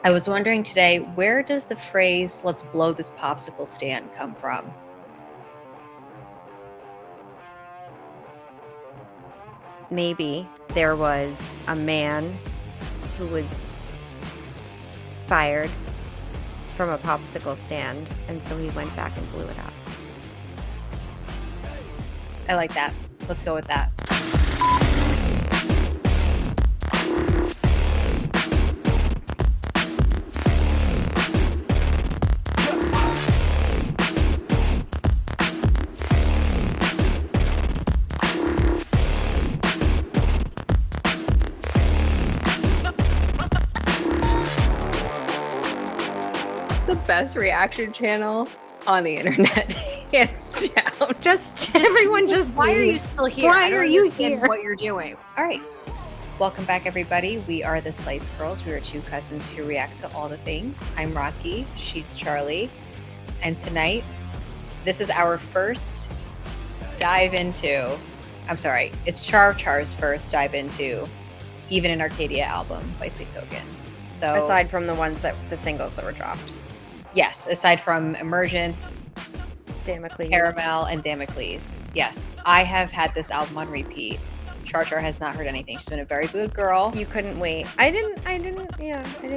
I was wondering today, where does the phrase "let's blow this popsicle stand" come from? Maybe there was a man who was fired from a popsicle stand, and so he went back and blew it up. I like that. Let's go with that. It's the best reaction channel on the internet, hands down. Just everyone just Why are leave. you still here? Why I don't are you understand here? what you're doing. All right. Welcome back, everybody. We are the Slice Girls. We are two cousins who react to all the things. I'm Rocky. She's Charlie. And tonight, this is our first dive into, it's Char's first dive into Even in Arcadia album by Sleep Token. So Aside from the singles that were dropped. yes, aside from Emergence, Damocles. Caramel, and Damocles. Yes, I have had this album on repeat. Char has not heard anything. She's been a very good girl. You couldn't wait. I didn't.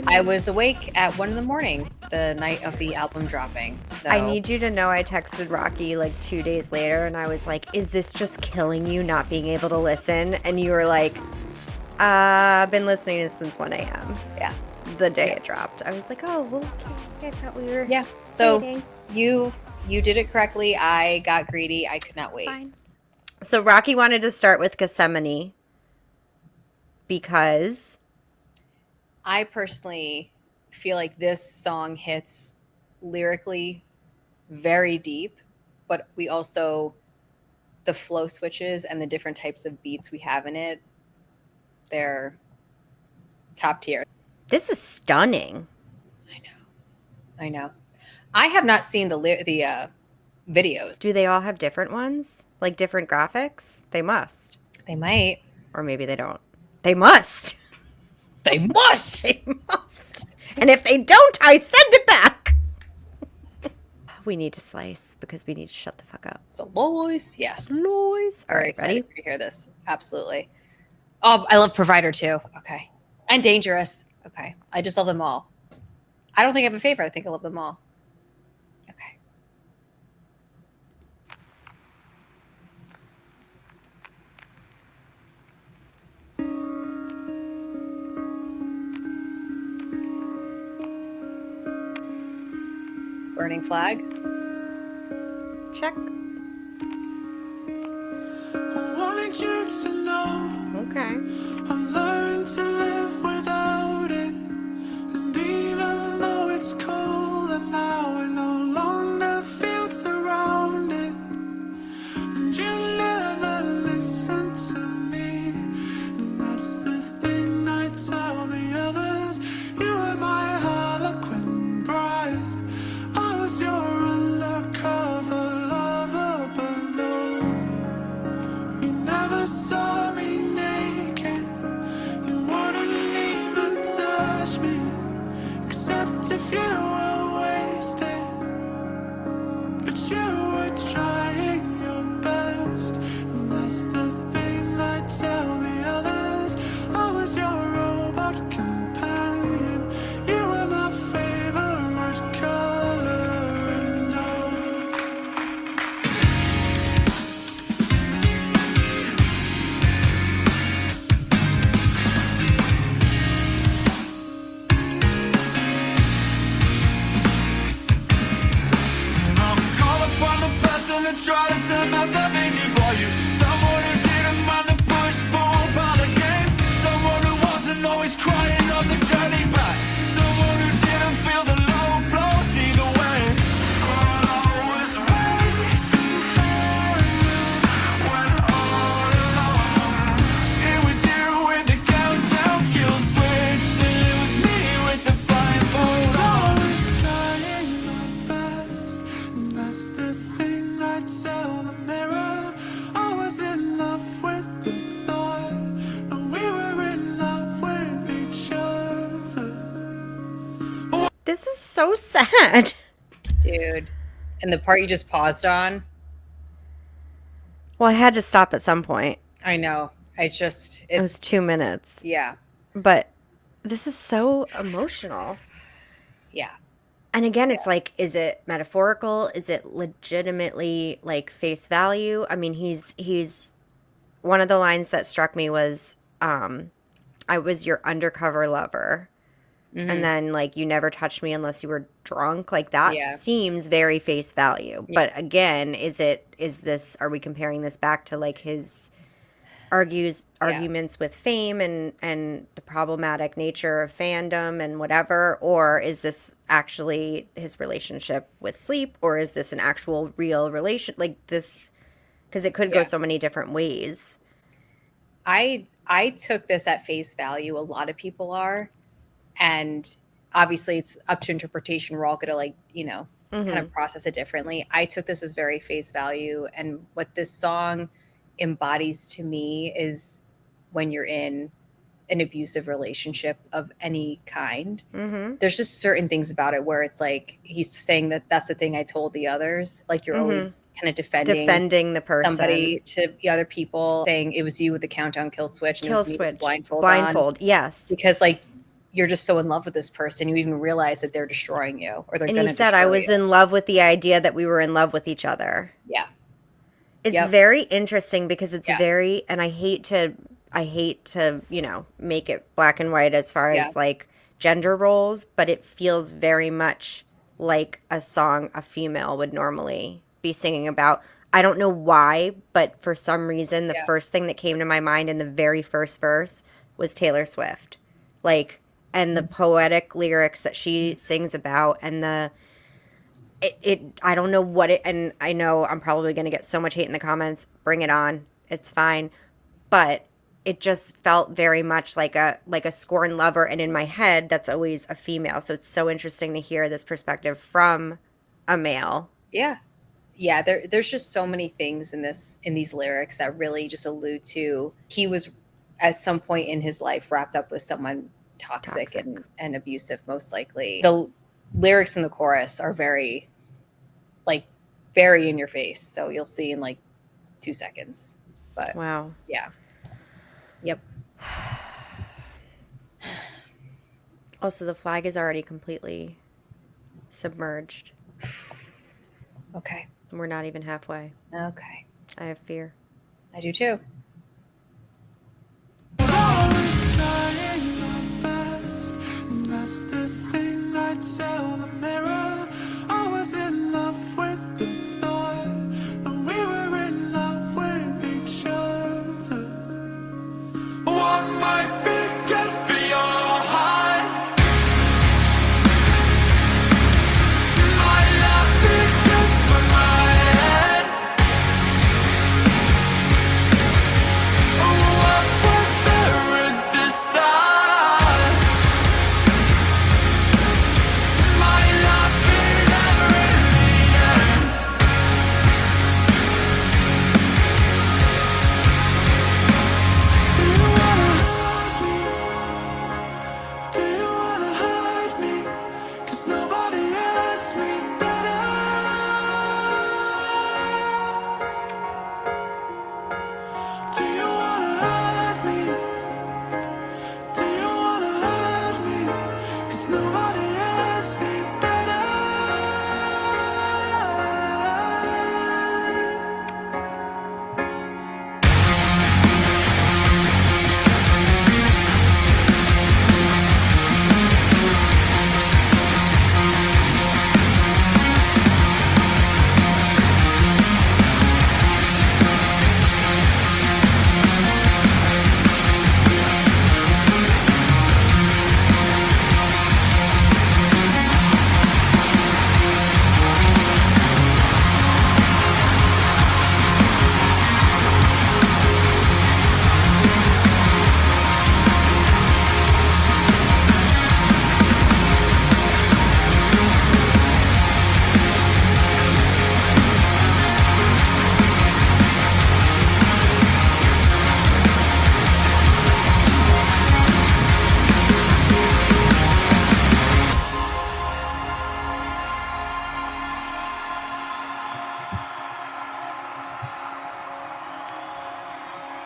I was awake at 1 a.m, the night of the album dropping. So I need you to know I texted Rocky like 2 days later and I was like, is this just killing you not being able to listen? And you were like, I've been listening to this since 1 a.m. Yeah. The day it dropped. I was like, oh, well, okay. I thought we were So dating. you did it correctly. I got greedy. I could not wait. Fine. So Rocky wanted to start with Gethsemane because I personally feel like this song hits lyrically very deep, but we also, the flow switches and the different types of beats we have in it, they're top tier. this is stunning. I know. I have not seen the videos. Do they all have different ones? Like different graphics? They must. They might. Or maybe they don't. They must. They must. They must. And if they don't, I send it back. We need to slice because we need to shut the fuck up. So Lois, yes. Lois. All Very right, ready? excited to hear this. Absolutely. Oh, I love Provider too. Okay. And Dangerous. Okay. I just love them all. I don't think I have a favorite. I think I love them all. Okay. Burning Flag. Check. I wanted you to know Okay. I've learned to live without it. And even though it's cold and now I no longer feel surrounded, and you never listen to me, and that's the thing I tell the others. You were my Harlequin bride. I was your undercover lover, but no, you never saw me naked. You wouldn't even touch me, except if you were wasted. But you were trying your best, and that's the thing I tell the others. I was your robot companion. You were my favorite color, and no. Call upon the person and try to turn my salvation for you. Someone who didn't mind the push, pull by the games. Someone who wasn't always crying on the journey back. Someone who didn't feel the low blows either way. But I was waiting for you when all alone it was you with the countdown kill switch, and it was me with the blindfold on. I was trying my best, and that's the thing I tell the mirror. I was This is so sad. Dude. And the part you just paused on, Well, I had to stop at some point. I know. It was 2 minutes. yeah. But this is so emotional. Yeah. And again, it's like, is it metaphorical? Is it legitimately like face value? I mean, he's one of the lines that struck me was, I was your undercover lover. Mhm. And then like, you never touched me unless you were drunk. Like that Yeah. seems very face value. Yeah. But again, are we comparing this back to like his arguments with fame and the problematic nature of fandom and whatever, or is this actually his relationship with sleep, or is this an actual real relation like this, because it could go so many different ways. I took this at face value. A lot of people are, and obviously it's up to interpretation. We're all gonna like, kind of process it differently. I took this as very face value, and what this song embodies to me is when you're in an abusive relationship of any kind, there's just certain things about it where it's like he's saying that that's the thing I told the others. Like you're always kind of defending the person, somebody to the other people, saying it was you with the countdown kill switch and it was me with the blindfold on. Yes, because like you're just so in love with this person, you even realize that they're destroying you, or they're going to. And he said, "I was in love with the idea that we were in love with each other." Yeah. It's very interesting because it's very, and I hate to, make it black and white as far as like gender roles, but it feels very much like a song a female would normally be singing about. I don't know why, but for some reason, the first thing that came to my mind in the very first verse was Taylor Swift. Like, and the poetic lyrics that she sings about, and I don't know what it, and I know I'm probably going to get so much hate in the comments. Bring it on. It's fine. But it just felt very much like a scorned lover. And in my head, that's always a female. So it's so interesting to hear this perspective from a male. Yeah. Yeah. There's just so many things in these lyrics that really just allude to, he was at some point in his life wrapped up with someone toxic. And abusive, most likely. The lyrics in the chorus are very in your face. So you'll see in like 2 seconds. But wow. Yeah. Yep. Also, the flag is already completely submerged. Okay. And we're not even halfway. Okay. I have fear. I do too. I was trying my best, and that's the thing I tell the mirror. I was in love with the thought that we were in love with each other. What might be good for your heart might not be good for my head. What was there at the start might not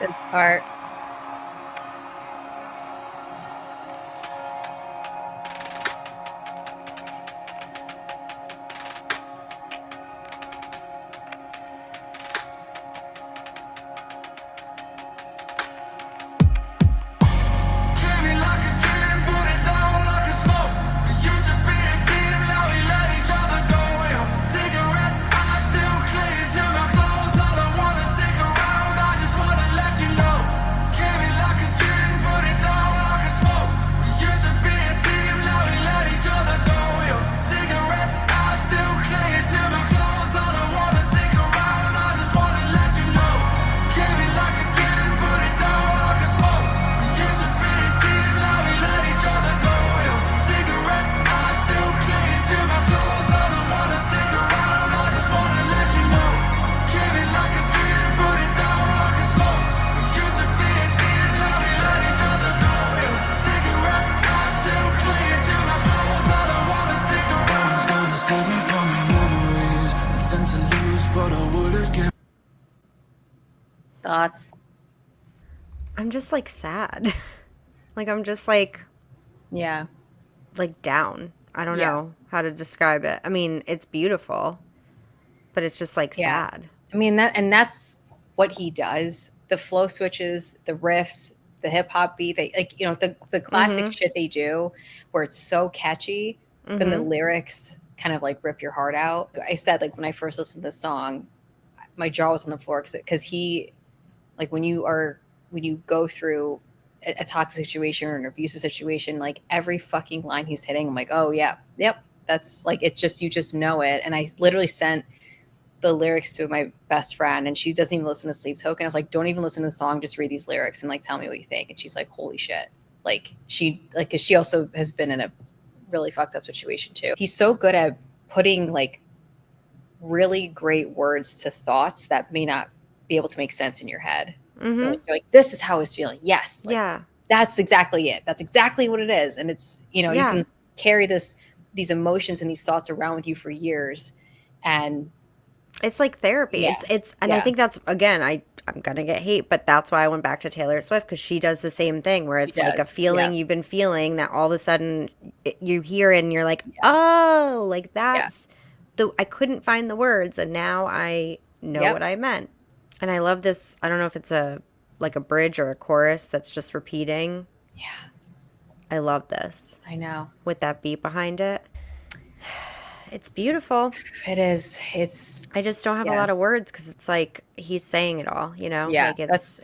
this part. Came in like a dream, put it down like a smoke. We used to be a team, now we let each other go. Cigarette, I still cling to my clothes. I don't wanna stick around, I just wanna let you know. Came in like a dream, put it down like a smoke. We used to be a team, now we let each other go. Cigarette, I still cling to my clothes. I don't wanna stick around, I just wanna let you know. Came in like a dream, put it down like a smoke. We used to be a team, now we let each other go. Cigarette, I still cling to my clothes. I don't wanna stick around, I just wanna let you know. Came in like a dream, put it down like a smoke. We used to be a team, now we let each other go. Cigarette, I still cling to my clothes. I don't wanna stick around. No one's gonna save me from your memories. Nothing to lose, but I would've given. Thoughts? I'm just like sad. Like I'm just like Yeah. down. I don't Yeah. know how to describe it. I mean, it's beautiful, but it's just like Yeah. sad. I mean, that's what he does. The flow switches, the riffs, the hip hop beat, they like, the classic shit they do where it's so catchy, then the lyrics kind of like rip your heart out. I said, like, when I first listened to this song, my jaw was on the floor because he, like, when you go through a toxic situation or an abusive situation, like every fucking line he's hitting, I'm like, oh yeah, yep, that's like, it's just, you just know it. And I literally sent the lyrics to my best friend, and she doesn't even listen to Sleep Token. I was like, don't even listen to the song, just read these lyrics and like tell me what you think. And she's like, holy shit. Like because she also has been in a really fucked up situation too. He's so good at putting like really great words to thoughts that may not be able to make sense in your head. You're like, this is how I was feeling. Yes. Like, Yeah. that's exactly it. That's exactly what it is. And it's, you Yeah. can carry these emotions and these thoughts around with you for years. And It's like therapy. Yeah. It's and I think that's, again, I'm gonna get hate, but that's why I went back to Taylor Swift, because she does the same thing where it's like a does, feeling yeah. you've been feeling that all of a sudden you hear it and you're like, oh, like that's I couldn't find the words and now I know Yep. what I meant. And I love this. I don't know if it's a bridge or a chorus that's just repeating. Yeah. I love this I know. with that beat behind it. It's beautiful. It is. It's I just don't have a lot of words because it's like he's saying it all, Yeah. Like it's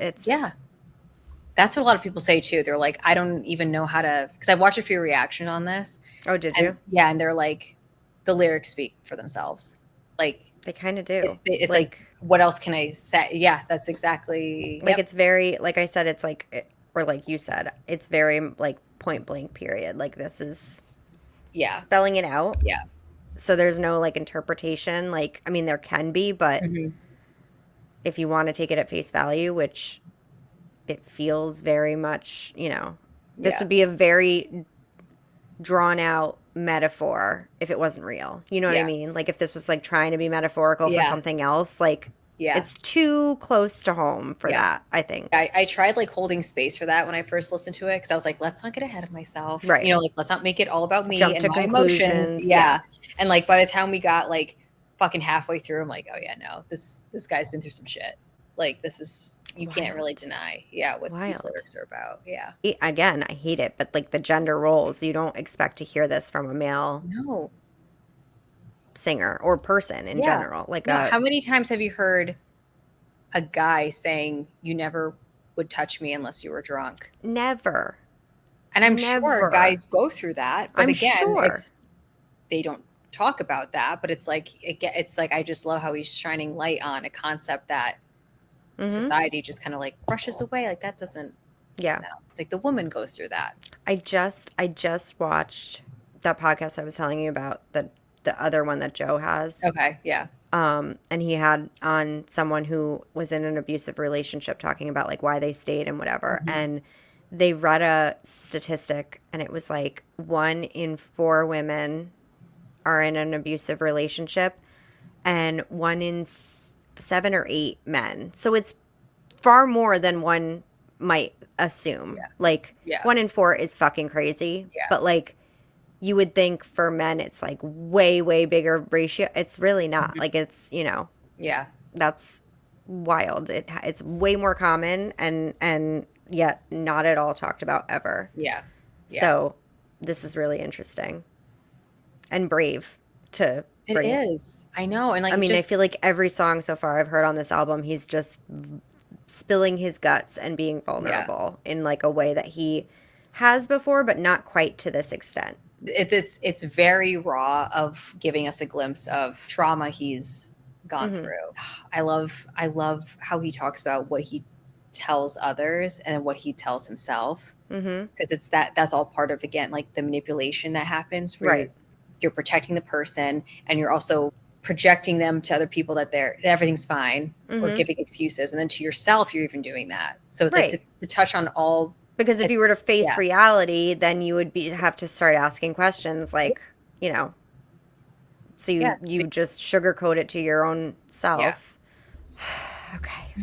That's what a lot of people say too. They're like, I don't even know how to, because I watched a few reaction on this. Oh, did And, you? yeah, and they're like, the lyrics speak for themselves. Like They kind of do. it's like, what else can I say? Yeah, that's exactly. Like it's very, like I said, it's like, or like you said, it's very like point blank period. Like this is spelling it out. Yeah. So there's no like interpretation. Like, I mean, there can be, but if you want to take it at face value, which it feels very much, this would be a very drawn out metaphor if it wasn't real. You know what I mean? Like if this was like trying to be metaphorical for something else, like it's too close to home for that, I think. I tried like holding space for that when I first listened to it, because I was like, let's not get ahead of myself. Right. Like let's not make it all about me Jump and to my conclusions. emotions. Yeah. And like by the time we got like fucking halfway through, I'm like, oh yeah, no, this guy's been through some shit. Like this is, you can't really deny what these lyrics are about. Yeah. Again, I hate it, but like the gender roles, you don't expect to hear this from a male singer or person in general. Like how many times have you heard a guy saying, you never would touch me unless you were drunk? Never. And I'm sure guys go through that, but again, they don't talk about that, but it's like I just love how he's shining light on a concept that society just kind of like brushes away. Like that doesn't. Yeah. No. It's like the woman goes through that. I just watched that podcast I was telling you about, the other one that Joe has. Okay. Yeah. And he had on someone who was in an abusive relationship talking about like why they stayed and whatever. And they read a statistic and it was like 1 in 4 women are in an abusive relationship and 1 in 7 or 8 men. So it's far more than one might assume. Yeah. Like, Yeah. 1 in 4 is fucking crazy. Yeah. But, like, you would think for men it's, like, way, way bigger ratio. It's really not. Like, it's, you know, Yeah. that's wild. It's way more common and yet not at all talked about ever. Yeah. Yeah. So this is really interesting and brave to It bring is. I know. And like, I mean, just, I feel like every song so far I've heard on this album, he's just spilling his guts and being vulnerable in like a way that he has before, but not quite to this extent. it's very raw of giving us a glimpse of trauma he's gone through. I love how he talks about what he tells others and what he tells himself, because it's that's all part of, again, like the manipulation that happens where Right. you're protecting the person and you're also projecting them to other people that everything's fine, or giving excuses, and then to yourself you're even doing that. So it's Right. like to touch on all, Because if you were to face yeah. reality, then you would have to start asking questions like, you know, so you just sugarcoat it to your own self. Okay.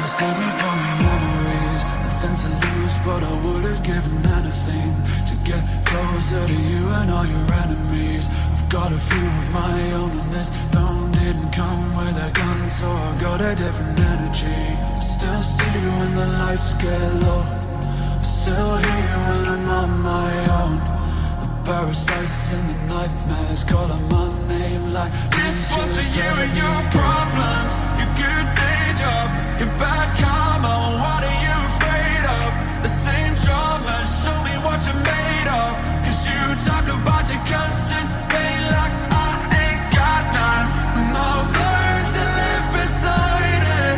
Save me from your memories. Nothing to lose, but I would have given anything to get closer to you and all your enemies. I've got a few of my own, and this throne didn't come with a gun, so I got a different energy. I still see you when the lights get low. I still hear you when I'm on my own. The parasites and the nightmares calling my name like this one's for you and your problems. Your good day job, your bad karma. What are you afraid of? The same drama, show me what you're made of. Cause you talk about your constant pain like I ain't got none. And I've learned to live beside it.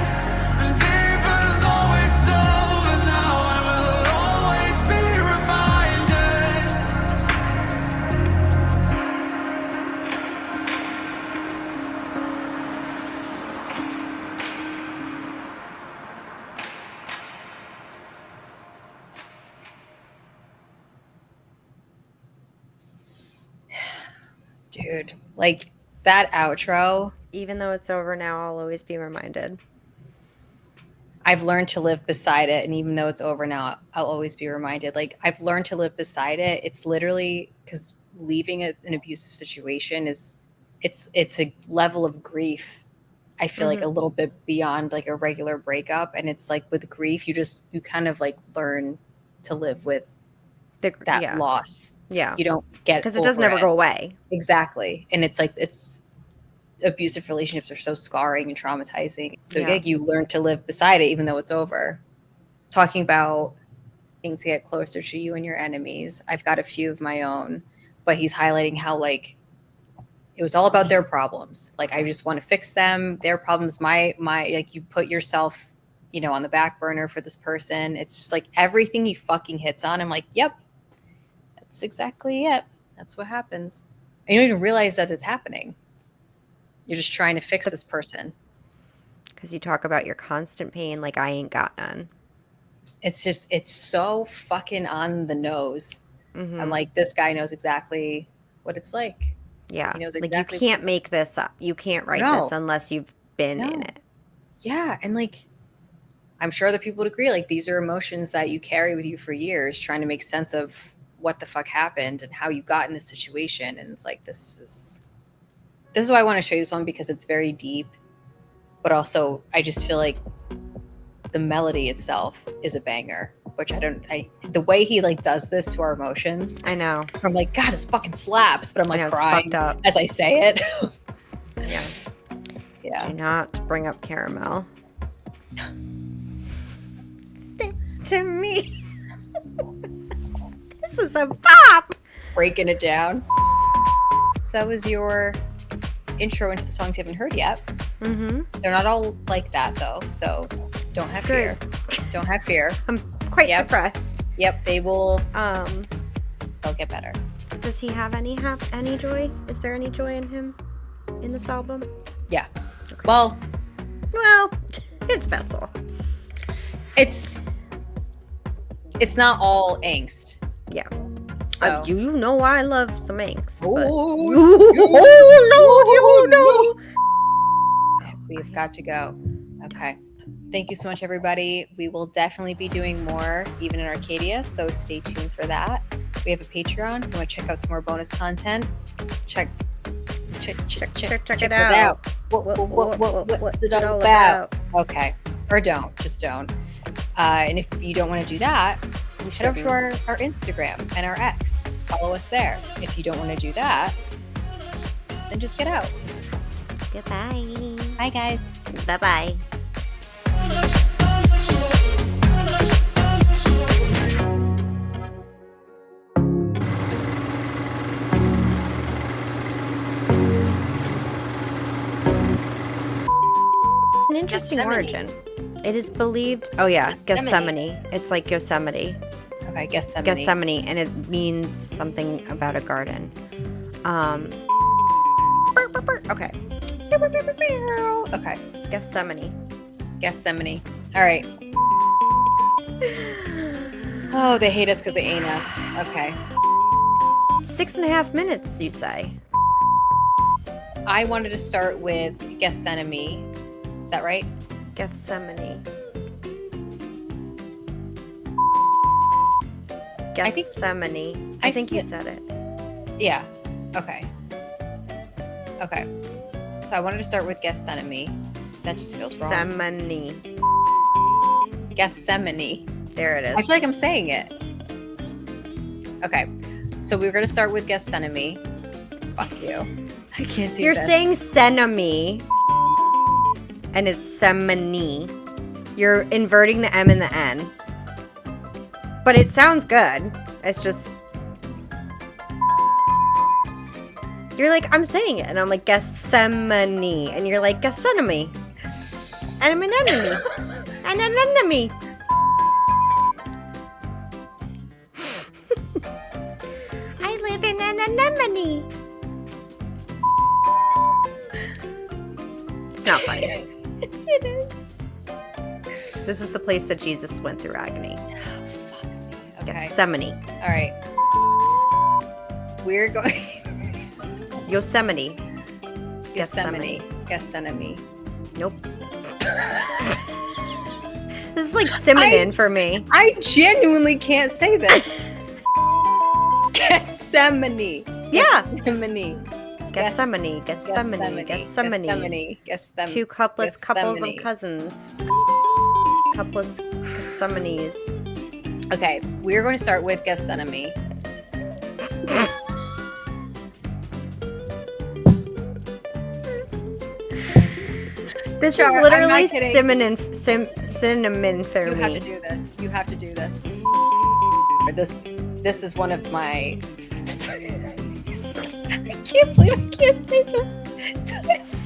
And even though it's over now, I will always be reminded. dude, like that outro. Even though it's over now, I'll always be reminded. I've learned to live beside it, and even though it's over now, I'll always be reminded. Like, I've learned to live beside it. It's literally because leaving an abusive situation is, it's a level of grief. I feel like a little bit beyond like a regular breakup, and it's like with grief, you kind of like learn to live with that loss. Yeah. You don't get, Because it does never go away. Exactly. And it's like, abusive relationships are so scarring and traumatizing. So like, you learn to live beside it, even though it's over. Talking about things to get closer to you and your enemies. I've got a few of my own, but he's highlighting how like it was all about their problems. Like, I just want to fix them, their problems, my like, you put yourself, you know, on the back burner for this person. It's just like everything he fucking hits on. I'm like, yep, that's exactly it. That's what happens. And you don't even realize that it's happening. You're just trying to fix this person. Because you talk about your constant pain like I ain't got none. It's just, it's so fucking on the nose. I'm like, this guy knows exactly what it's like. Yeah. He knows like, exactly. you can't make this up. You can't write this unless you've been in it. Yeah. And like, I'm sure other people would agree. Like, these are emotions that you carry with you for years, trying to make sense of what the fuck happened and how you got in this situation. And it's like, this is why I want to show you this one, because it's very deep, but also I just feel like the melody itself is a banger, which the way he like does this to our emotions. I know. I'm like, God, this fucking slaps, but I'm like crying up. as I say it. Yeah. Yeah. Do not bring up caramel. Stick to me. This is a bop. Breaking it down. So that was your intro into the songs you haven't heard yet. They're not all like that though, so don't have fear. Don't have fear. I'm quite depressed. Yep, they will. They'll get better. Does he have any joy? Is there any joy in him in this album? Yeah. Okay. Well, it's Vessel. It's not all angst. Yeah. So you know I love some Manx. But Oh, no. we've got to go. Okay. Thank you so much, everybody. We will definitely be doing more, even in Arcadia, so stay tuned for that. We have a Patreon. If you want to check out some more bonus content, check it out. What's it all about? Okay. Or don't. Just don't. And if you don't want to do that, head over to our Instagram and our X. Follow us there. If you don't want to do that, then just get out. Goodbye. Bye, guys. Bye-bye. An interesting origin. It is believed. Oh yeah, Gethsemane. It's like Yosemite. Okay, Gethsemane. Gethsemane, and it means something about a garden. Okay. Okay. Gethsemane. All right. Oh, they hate us because they ain't us. Okay. 6.5 minutes, you say? I wanted to start with Gethsemane. Is that right? Gethsemane. I think you said it. Yeah. Okay. So I wanted to start with Gethsemane. That just feels wrong. Gethsemane. There it is. I feel like I'm saying it. Okay. So we were going to start with Gethsemane. Fuck you. I can't do You're this. saying Senami, and it's Semani. You're inverting the M and the N. But it sounds good. It's just... You're like, I'm saying it. And I'm like, Gethsemane. And you're like, Gethsemane. And I'm an enemy. And an enemy. I live in an anemone. It's not funny. Yes, it is. This is the place that Jesus went through agony. Oh, fuck me. Okay. Gethsemane. All right. We're going... Yosemite. Gethsemane. Nope. This is like Simonin for me. I genuinely can't say this. Gethsemane. Yeah. Gethsemane. Gethsemane. Two couplets, couples of cousins. Couplets, Gethsemanes. Okay, we're going to start with Gethsemane. This Sure, is literally I'm not kidding. cinnamon for You me. have to do this. You have to do this. This is one of my... I can't believe I can't say the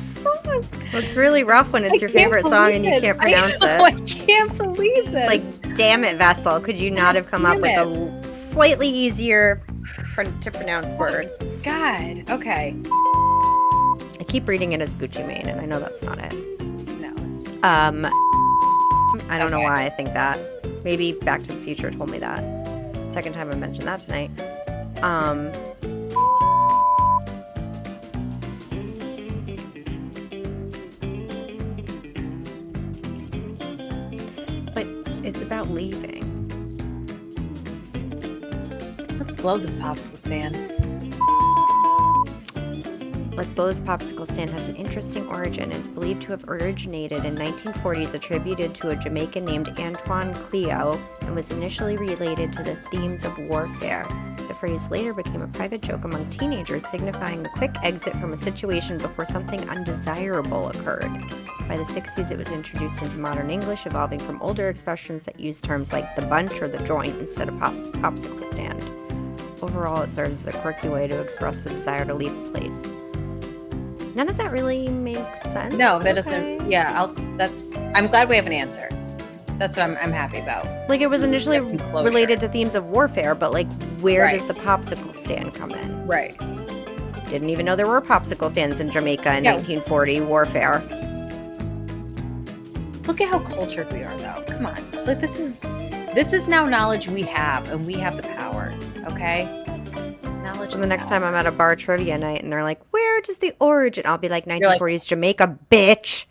song. Well, it's really rough when it's your favorite song and you can't pronounce it. I can't believe this. Like, damn it, Vessel. Could you not have come up with a slightly easier to pronounce word? God. Okay. I keep reading it as Gucci Mane, and I know that's not it. No. It's... I don't know why I think that. Maybe Back to the Future told me that. Second time I mentioned that tonight. But it's about leaving. Let's blow this popsicle stand. Let's Blow This Popsicle Stand has an interesting origin. It is believed to have originated in 1940s, attributed to a Jamaican named Antoine Cleo, and was initially related to the themes of warfare. The phrase later became a private joke among teenagers, signifying a quick exit from a situation before something undesirable occurred. By the 60s, it was introduced into modern English, evolving from older expressions that used terms like the bunch or the joint instead of popsicle stand. Overall, it serves as a quirky way to express the desire to leave a place. None of that really makes sense. No, that doesn't. Yeah, I'm glad we have an answer. That's what I'm happy about. Like, it was initially There's some closure. related to themes of warfare, but like, where Right. does the popsicle stand come in? Right. Didn't even know there were popsicle stands in Jamaica in Yeah. 1940 warfare. Look at how cultured we are, though. Come on. Look, this is now knowledge we have, and we have the power. Okay. So the next time I'm at a bar trivia night and they're like, where does the origin? I'll be like, You're like, 1940s Jamaica, bitch.